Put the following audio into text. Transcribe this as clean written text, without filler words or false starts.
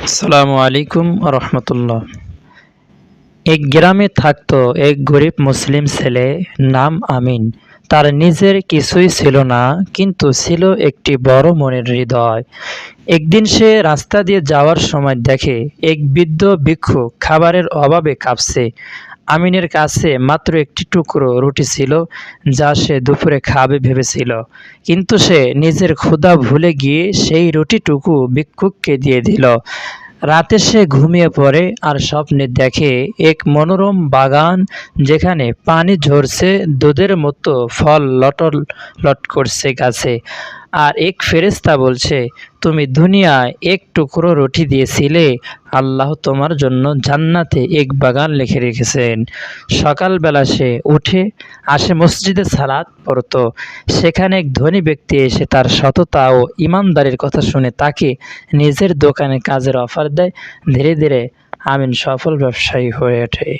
আসসালামু আলাইকুম রহমতুল্লাহ। এক গ্রামে থাকতো এক গরিব মুসলিম ছেলে, নাম আমিন। তার নিজের কিছুই ছিল না, কিন্তু ছিল একটি বড় মনের হৃদয়। একদিন সে রাস্তা দিয়ে যাওয়ার সময় দেখে এক বৃদ্ধ ভিক্ষু খাবারের অভাবে কাঁপছে। আমিনের কাছে মাত্র একটি টুকরো রুটি ছিল, যা সে দুপুরে খাবে ভেবেছিল। কিন্তু সে নিজের ক্ষুধা ভুলে গিয়ে সেই রুটিটুকু ভিক্ষুককে দিয়ে দিল। রাতে সে ঘুমিয়ে পড়ে আর স্বপ্নে দেখে এক মনোরম বাগান, যেখানে পানি ঝরছে, দুধের মতো ফল লটলট করছে গাছে। আর এক ফেরেশতা বলছে, তুমি দুনিয়ায় এক টুকরো রুটি দিয়েছিলে, আল্লাহ তোমার জন্য জান্নাতে এক বাগান লিখে রেখেছেন। সকালবেলা সে উঠে আসে মসজিদে সালাত পড়তো। সেখানে এক ধনী ব্যক্তি এসে তার সততা ও ইমানদারির কথা শুনে তাকে নিজের দোকানে কাজের অফার দেয়। ধীরে ধীরে আমিন সফল ব্যবসায়ী হয়ে ওঠে।